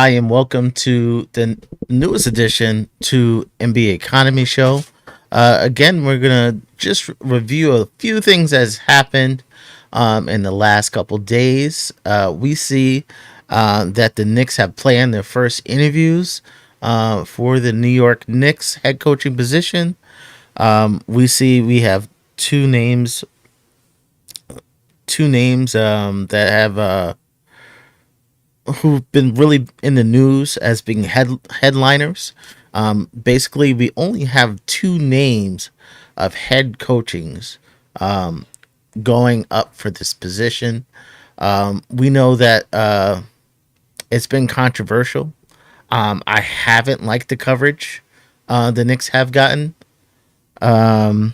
Hi, and welcome to the newest edition to NBA Economy Show. Again, we're gonna just review a few things that's happened in the last couple days. We see that the Knicks have planned their first interviews for the New York Knicks head coaching position. We see we have two names, that have who've been really in the news as being headliners. Basically, we only have two names of head coachings going up for this position. We know that it's been controversial. I haven't liked the coverage the Knicks have gotten. I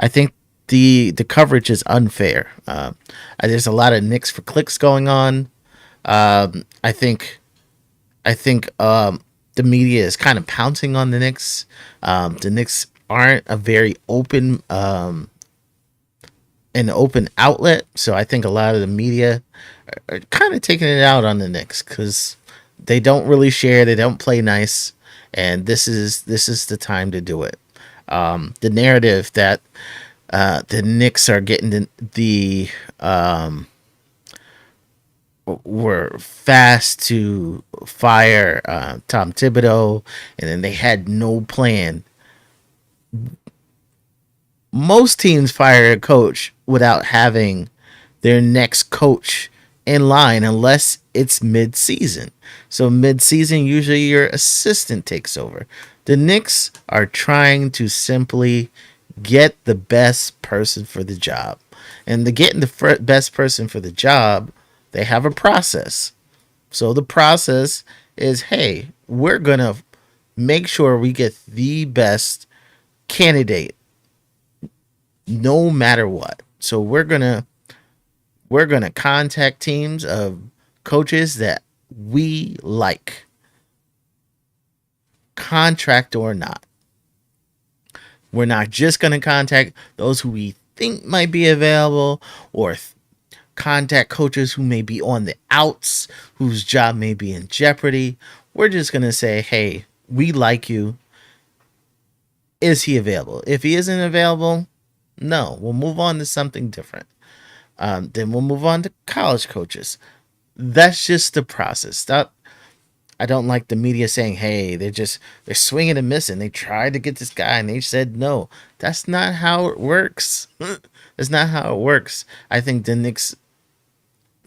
think the coverage is unfair. There's a lot of Knicks for clicks going on. I think the media is kind of pouncing on the Knicks. The Knicks aren't a very open outlet, so I think a lot of the media are kind of taking it out on the Knicks because they don't really share, they don't play nice, and this is the time to do it. The narrative that the Knicks are getting the were fast to fire Tom Thibodeau, and then they had no plan. Most teams fire a coach without having their next coach in line unless it's mid-season. So mid-season, usually your assistant takes over. The Knicks are trying to simply get the best person for the job. And the getting the best person for the job, they have a process. So the process is, hey, we're going to make sure we get the best candidate no matter what. So we're going to contact teams of coaches that we like, contract or not. We're not just going to contact those who we think might be available or contact coaches who may be on the outs, whose job may be in jeopardy. We're just going to say, hey, we like you. Is he available? If he isn't available, no, we'll move on to something different. Then we'll move on to college coaches. That's just the process. I don't like the media saying, hey, they're swinging and missing. They tried to get this guy and they said no. That's not how it works. That's not how it works. I think the Knicks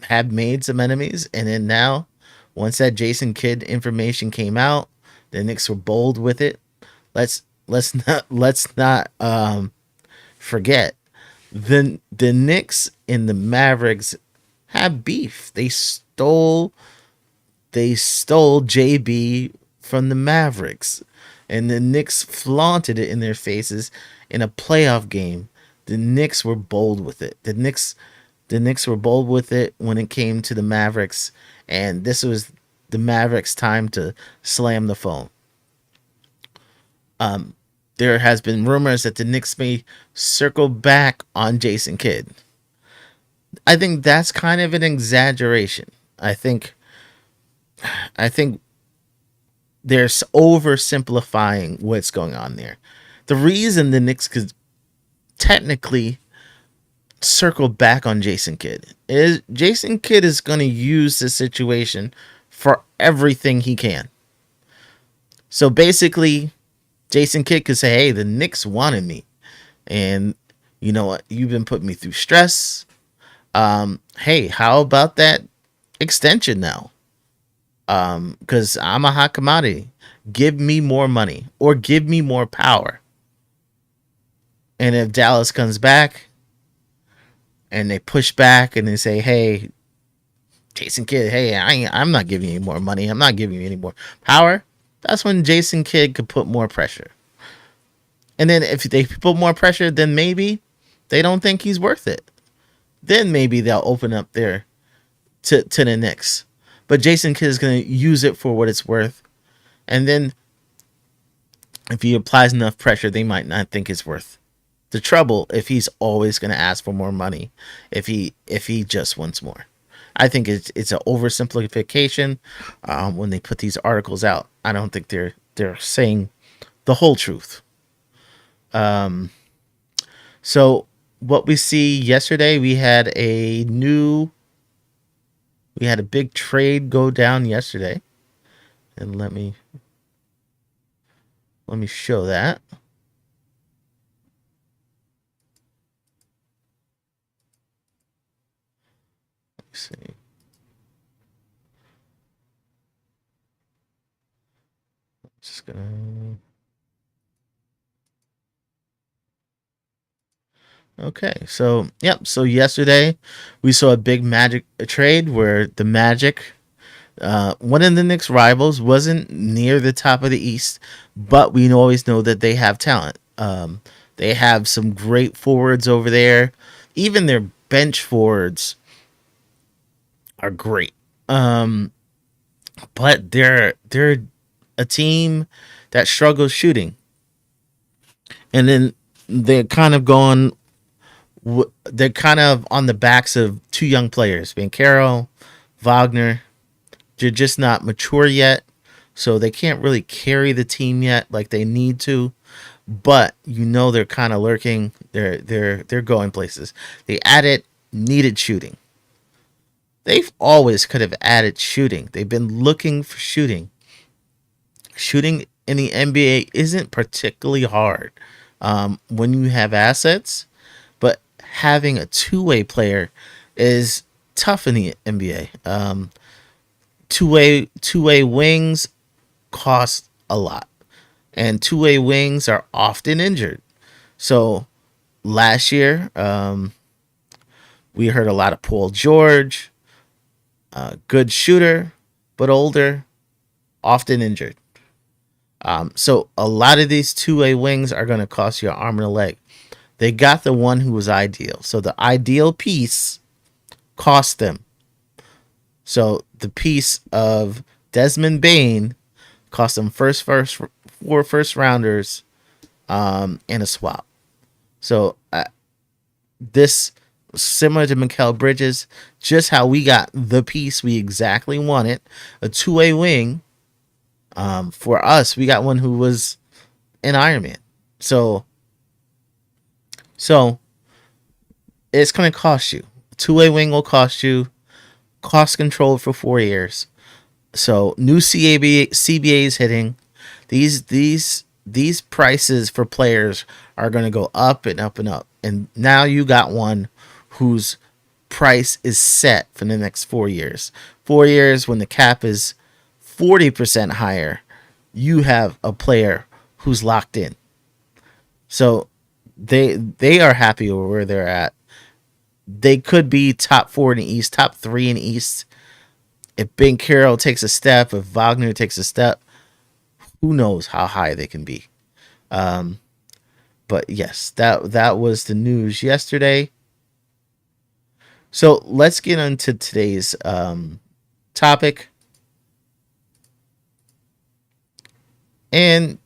have made some enemies, and then now, once that Jason Kidd information came out, the Knicks were bold with it. Let's not forget the Knicks and the Mavericks have beef. They stole JB from the Mavericks, and the Knicks flaunted it in their faces in a playoff game. The Knicks were bold with it. The Knicks were bold with it when it came to the Mavericks, and this was the Mavericks' time to slam the phone. There has been rumors that the Knicks may circle back on Jason Kidd. I think that's kind of an exaggeration. I think they're oversimplifying what's going on there. The reason the Knicks could technically circle back on Jason Kidd is Jason Kidd is going to use this situation for everything he can. So basically, Jason Kidd could say, hey, the Knicks wanted me. And you know what? You've been putting me through stress. Hey, how about that extension now? Because I'm a hot commodity. Give me more money or give me more power. And if Dallas comes back and they push back and they say, hey, Jason Kidd, hey, I'm not giving you any more money. I'm not giving you any more power. That's when Jason Kidd could put more pressure. And then if they put more pressure, then maybe they don't think he's worth it. Then maybe they'll open up there to the Knicks. But Jason Kidd is going to use it for what it's worth. And then if he applies enough pressure, they might not think it's worth the trouble if he's always going to ask for more money if he just wants more. I think it's an oversimplification when they put these articles out. I don't think they're saying the whole truth. So what we see yesterday, we had a big trade go down yesterday, and let me show that. Let's see. Just gonna. Okay, so yep. So yesterday, we saw a big Magic trade where the Magic, one of the Knicks rivals, wasn't near the top of the East, but we always know that they have talent. They have some great forwards over there. Even their bench forwards are great. But they're a team that struggles shooting, and then they're kind of going. They're kind of on the backs of two young players, Bankero, Wagner. They're just not mature yet, so they can't really carry the team yet like they need to. But they're kind of lurking. They're going places. They added needed shooting. They've always could have added shooting. They've been looking for shooting. Shooting in the NBA isn't particularly hard when you have assets, but having a two-way player is tough in the NBA. Two way wings cost a lot, and two-way wings are often injured. So last year, we heard a lot of Paul George, good shooter, but older, often injured. So a lot of these two-way wings are going to cost you an arm and a leg. They got the one who was ideal. So the ideal piece cost them. So the piece of Desmond Bain cost them four first rounders, and a swap. So this similar to Mikal Bridges, just how we got the piece we exactly wanted, a two-way wing. For us, we got one who was an Iron Man. So it's going to cost you. Two-way wing will cost you. Cost control for 4 years. So new CBA is hitting. These prices for players are going to go up and up and up. And now you got one whose price is set for the next 4 years. 4 years when the cap is 40% higher, you have a player who's locked in. So they are happy with where they're at. They could be top 4 in the East, top 3 in the East. If Ben Carroll takes a step, if Wagner takes a step, who knows how high they can be. But yes, that was the news yesterday. So let's get into today's topic. And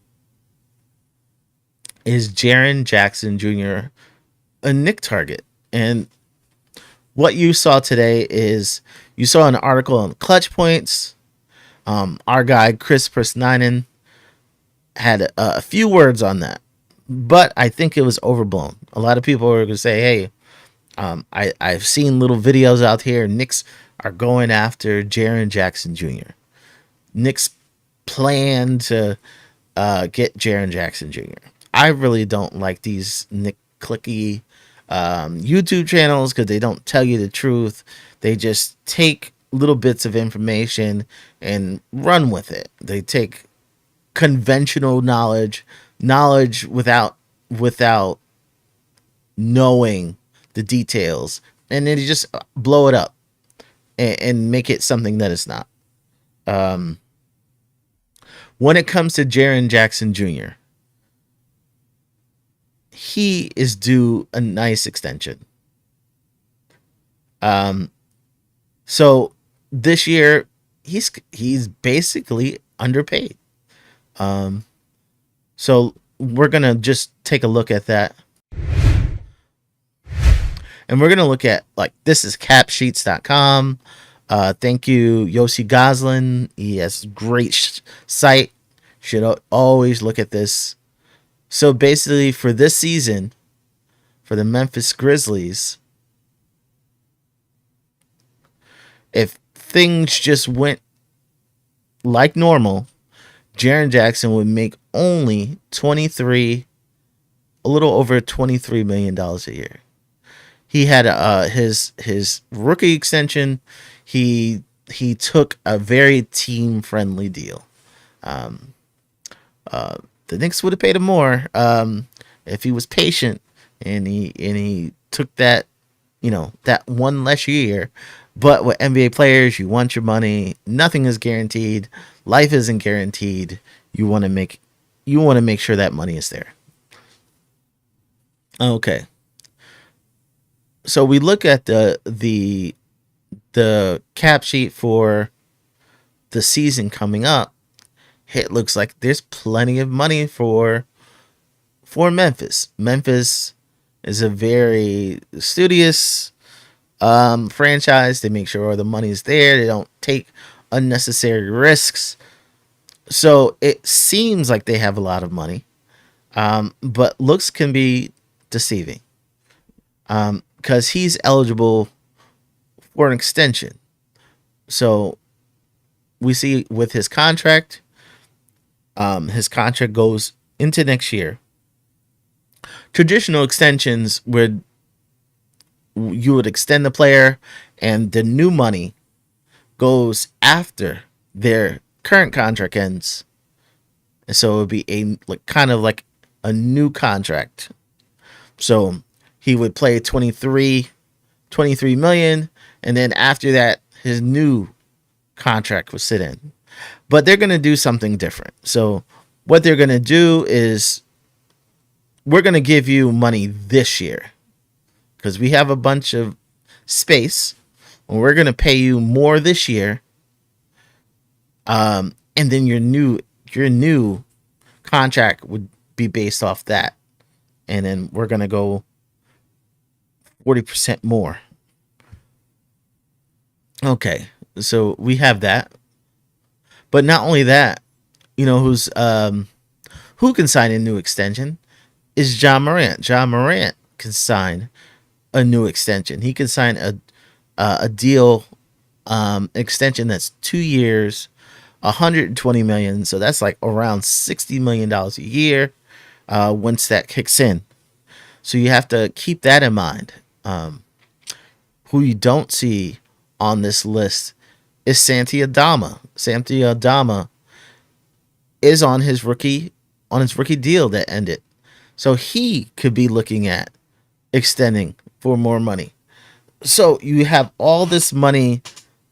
is Jaren Jackson Jr. a Knick target? And what you saw today is you saw an article on Clutch Points. Our guy Chris Persninen had a few words on that, but I think it was overblown. A lot of people are going to say, "Hey, I've seen little videos out here. Knicks are going after Jaren Jackson Jr. Knicks plan to get Jaren Jackson Jr." I really don't like these Nick clicky YouTube channels because they don't tell you the truth. They just take little bits of information and run with it. They take conventional knowledge without knowing the details, and then you just blow it up and make it something that it's not. When it comes to Jaren Jackson Jr., he is due a nice extension. So this year he's basically underpaid. So we're gonna just take a look at that. And we're going to look at, like, this is capsheets.com. Thank you, Yossi Goslin. He has great site. Should always look at this. So basically, for this season, for the Memphis Grizzlies, if things just went like normal, Jaren Jackson would make only a little over $23 million a year. He had his rookie extension. He took a very team friendly deal. Um, the Knicks would have paid him more if he was patient and he took that, that one less year. But with NBA players, you want your money. Nothing is guaranteed. Life isn't guaranteed. You want to make sure that money is there. Okay. So we look at the cap sheet for the season coming up. It looks like there's plenty of money for Memphis. Memphis is a very studious franchise. They make sure all the money's there. They don't take unnecessary risks. So it seems like they have a lot of money, but looks can be deceiving because he's eligible for an extension. So we see with his contract goes into next year. Traditional extensions would you would extend the player, and the new money goes after their current contract ends, and so it would be a like kind of like a new contract. So he would play 23 million, and then after that his new contract would sit in. But they're going to do something different. So what they're going to do is we're going to give you money this year because we have a bunch of space, and we're going to pay you more this year. And then your new contract would be based off that, and then we're going to go 40% more. Okay, so we have that. But not only that, who can sign a new extension is John Morant. John Morant can sign a new extension. He can sign a deal extension that's 2 years, 120 million. So that's like around $60 million a year once that kicks in. So you have to keep that in mind. Who you don't see on this list is Santi Adama. Santi Adama is on his rookie deal that ended. So he could be looking at extending for more money. So you have all this money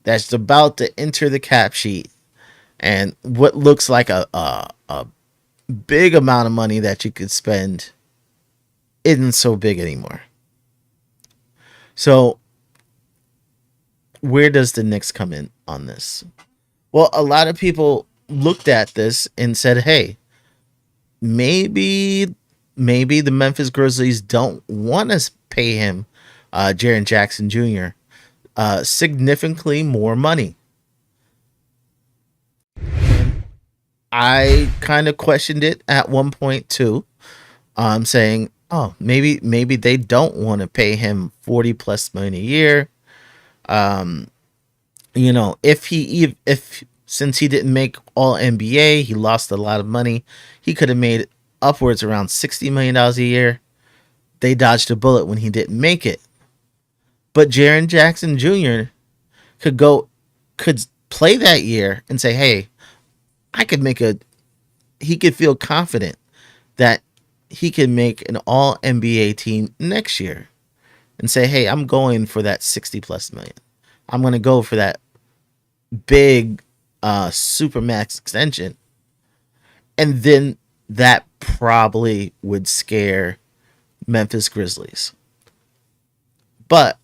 that's about to enter the cap sheet, and what looks like a big amount of money that you could spend isn't so big anymore. So where does the Knicks come in on this? Well, a lot of people looked at this and said, "Hey, maybe the Memphis Grizzlies don't want to pay him, Jaren Jackson Jr., significantly more money." I kind of questioned it at one point too, saying, "Oh, maybe they don't want to pay him 40 plus million a year." If since he didn't make All NBA, he lost a lot of money. He could have made upwards around $60 million a year. They dodged a bullet when he didn't make it. But Jaren Jackson Jr. could play that year and say, "Hey, I could make a." He could feel confident that he can make an All NBA team next year, and say, "Hey, I'm going for that 60 plus million. I'm going to go for that big super max extension." And then that probably would scare Memphis Grizzlies. But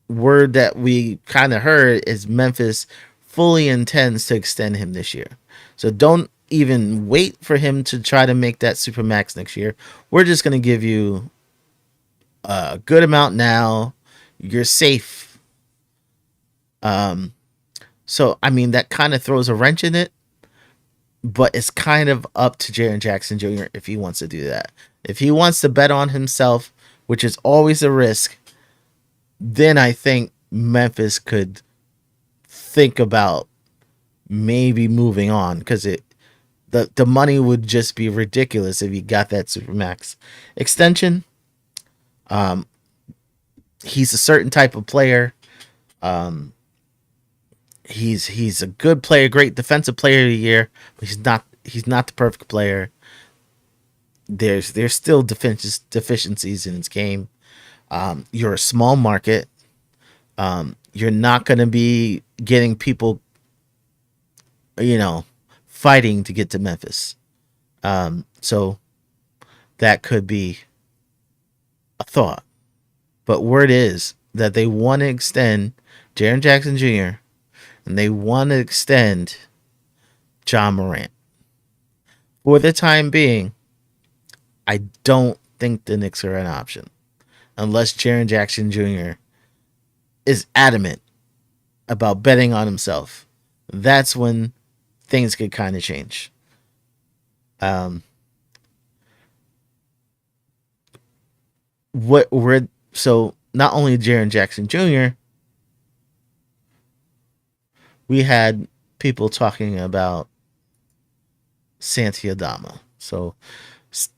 word that we kind of heard is Memphis fully intends to extend him this year. So don't even wait for him to try to make that super max next year. We're just going to give you a good amount now. you're safe. Um, so I mean that kind of throws a wrench in it, but it's kind of up to Jaren Jackson Jr. if he wants to do that. If he wants to bet on himself, which is always a risk, then I think Memphis could think about maybe moving on because the money would just be ridiculous if you got that supermax extension. Um, he's a certain type of player. Um, he's a good player, great defensive player of the year, but he's not the perfect player. There's still deficiencies in his game. You're a small market. You're not going to be getting people, fighting to get to Memphis. So that could be a thought. But word is that they want to extend Jaren Jackson Jr. and they want to extend Ja Morant. For the time being, I don't think the Knicks are an option unless Jaren Jackson Jr. is adamant about betting on himself. That's when things could kind of change. Um, what we're so not only Jaren Jackson Jr. We had people talking about Santi Aldama. So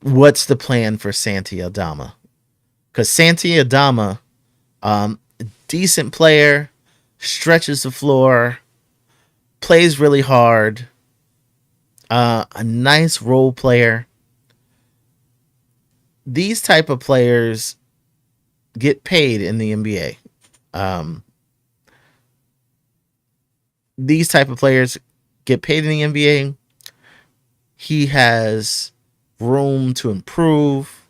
what's the plan for Santi Aldama? Because Santi Aldama, decent player, stretches the floor, plays really hard, a nice role player. These type of players get paid in the NBA. Um, these type of players get paid in the NBA. He has room to improve.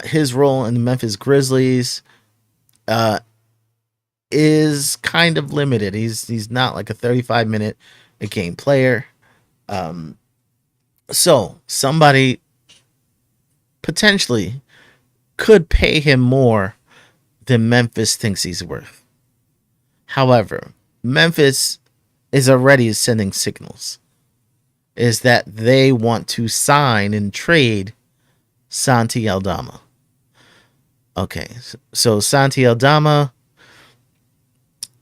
His role in the Memphis Grizzlies uh, is kind of limited. He's not like a 35-minute a game player. Um, so somebody potentially could pay him more than Memphis thinks he's worth. However, Memphis is already sending signals. Is that they want to sign and trade Santi Aldama. Okay, so Santi Aldama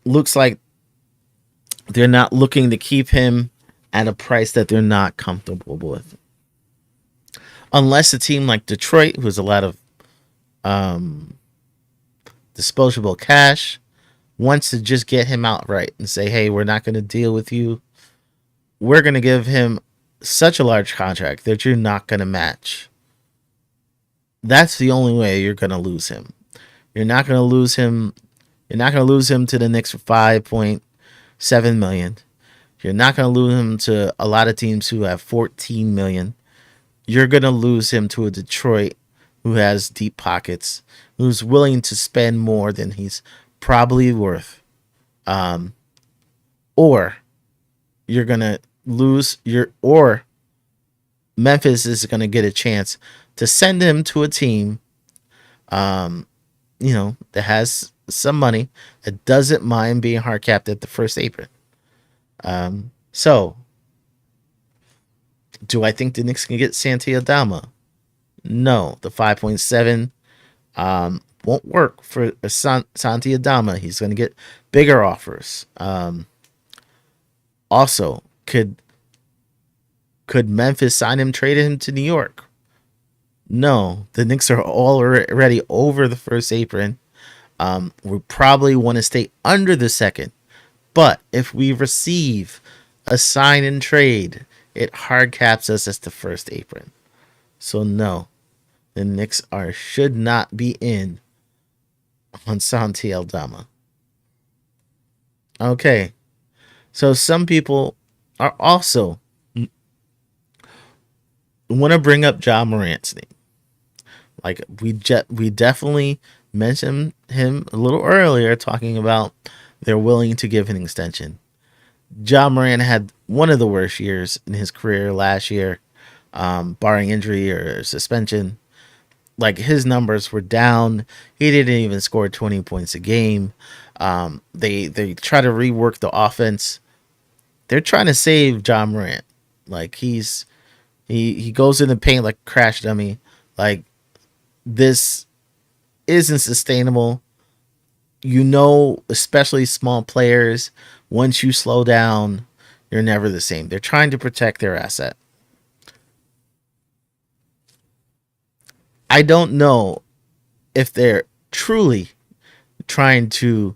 looks like they're not looking to keep him at a price that they're not comfortable with. Unless a team like Detroit, who has a lot of disposable cash, wants to just get him outright and say, hey, we're not going to deal with you. We're going to give him such a large contract that you're not going to match. That's the only way you're going to lose him. You're not going to lose him. You're not going to lose him to the Knicks for $5.7 million. You're not going to lose him to a lot of teams who have $14 million. You're going to lose him to a Detroit who has deep pockets, who's willing to spend more than he's probably worth. Or you're going to lose or Memphis is going to get a chance to send him to a team, that has some money, that doesn't mind being hard capped at the first apron. So, do I think the Knicks can get Santi Aldama? No, the 5.7 won't work for Santi Aldama. He's going to get bigger offers. Also, could Memphis sign him, trade him to New York? No, the Knicks are already over the first apron. We probably want to stay under the second. But if we receive a sign and trade, it hard caps us as the first apron. So no, the Knicks should not be in on Santi Aldama. Okay, so some people are also want to bring up Ja Morant's name. Like we definitely mentioned him a little earlier, talking about they're willing to give an extension. Ja Morant had one of the worst years in his career last year, barring injury or suspension. Like his numbers were down. He didn't even score 20 points a game. They try to rework the offense. They're trying to save John Morant. Like he goes in the paint like a crash dummy. Like this isn't sustainable. Especially small players, once you slow down, you're never the same. They're trying to protect their asset. I don't know if they're truly trying to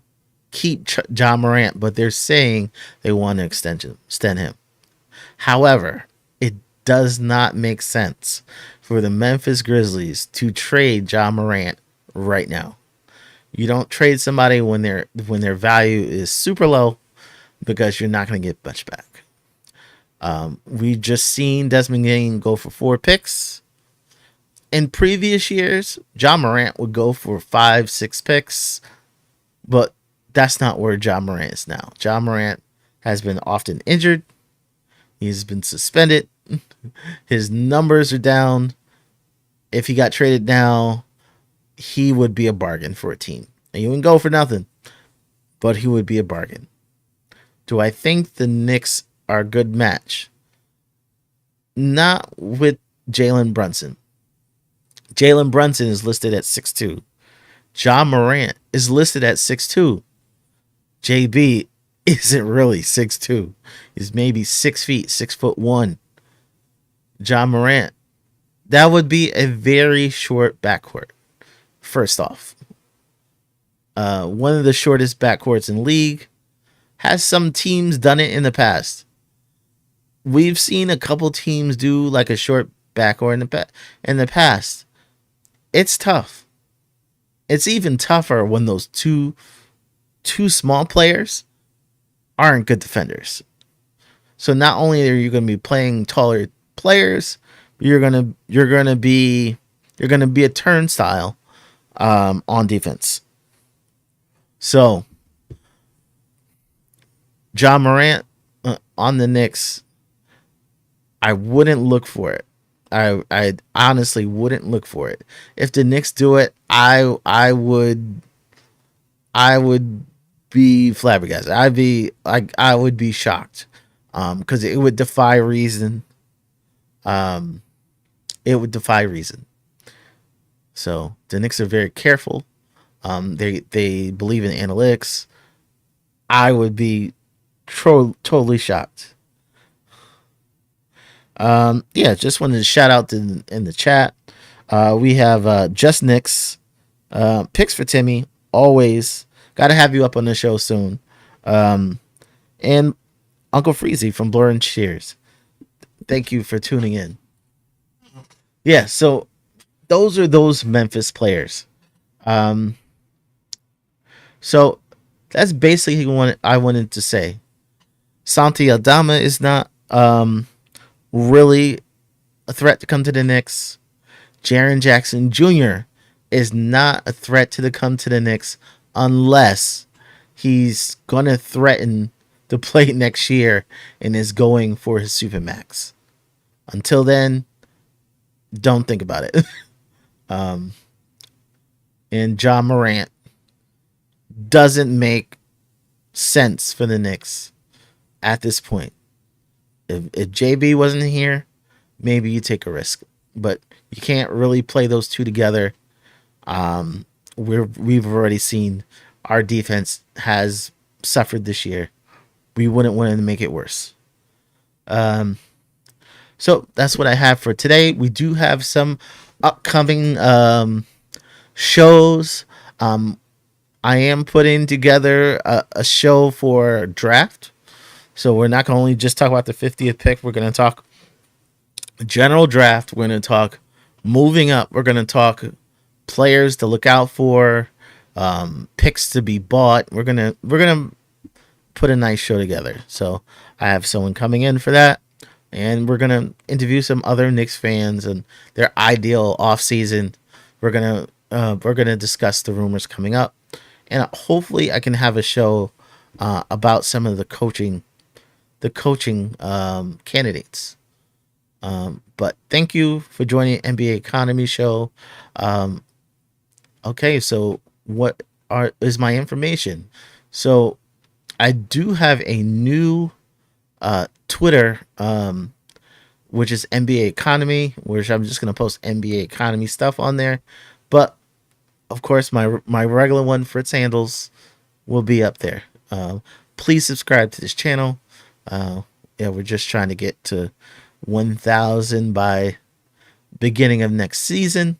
keep John Morant, but they're saying they want to extend him. However, it does not make sense for the Memphis Grizzlies to trade John Morant right now. You don't trade somebody when their value is super low because you're not going to get much back. We just seen Desmond Bain go for 4 picks. In previous years, John Morant would go for 5, 6 picks, but that's not where John Morant is now. John Morant has been often injured. He's been suspended. His numbers are down. If he got traded now, he would be a bargain for a team. And he wouldn't go for nothing, but he would be a bargain. Do I think the Knicks are a good match? Not with Jalen Brunson. Jalen Brunson is listed at 6'2". John Morant is listed at 6'2". JB isn't really 6'2". He's maybe 6 feet, 6'1". John Morant. That would be a very short backcourt. First off, one of the shortest backcourts in the league. Has some teams done it in the past? We've seen a couple teams do like a short backcourt in the past. It's tough. It's even tougher when those two small players aren't good defenders. So not only are you going to be playing taller players, but you're gonna be a turnstile on defense. So John Morant on the Knicks, I wouldn't look for it. I honestly wouldn't look for it. If the Knicks do it, I would be flabbergasted. I would be shocked. Because it would defy reason. It would defy reason. So the Knicks are very careful. They believe in analytics. I would be totally shocked. Yeah, just wanted to shout out in the chat. We have Just Knicks picks for Timmy. Always got to have you up on the show soon. And Uncle Freezy from Blur and Cheers. Thank you for tuning in. Yeah, so those are those Memphis players. So that's basically what I wanted to say. Santi Aldama is not really a threat to come to the Knicks. Jaren Jackson Jr. is not a threat to come to the Knicks unless he's gonna threaten to play next year and is going for his Supermax. Until then, don't think about it. And John Morant doesn't make sense for the Knicks at this point. If JB wasn't here, maybe you take a risk, but you can't really play those two together. We've already seen our defense has suffered this year. We wouldn't want to make it worse. So that's what I have for today. We do have some upcoming shows. I am putting together a show for draft. So we're not going to only just talk about the 50th pick. We're going to talk general draft. We're going to talk moving up. We're going to talk players to look out for, picks to be bought. We're going to put a nice show together. So I have someone coming in for that. And we're going to interview some other Knicks fans and their ideal offseason. We're going to discuss the rumors coming up. And hopefully I can have a show about some of the coaching candidates. But thank you for joining NBA Economy Show. Um, okay, so what is my information? So I do have a new Twitter, which is NBA Economy, which I'm just gonna post NBA Economy stuff on there. But of course, my regular one, Fritz Handles, will be up there. Please subscribe to this channel. Uh, yeah, we're just trying to get to 1,000 by beginning of next season.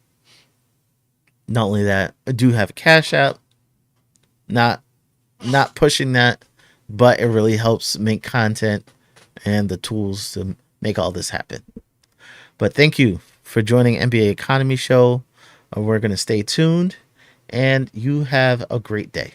Not only that, I do have a Cash App. Not not pushing that, but it really helps make content and the tools to make all this happen. But thank you for joining NBA Economy Show. We're gonna stay tuned, and you have a great day.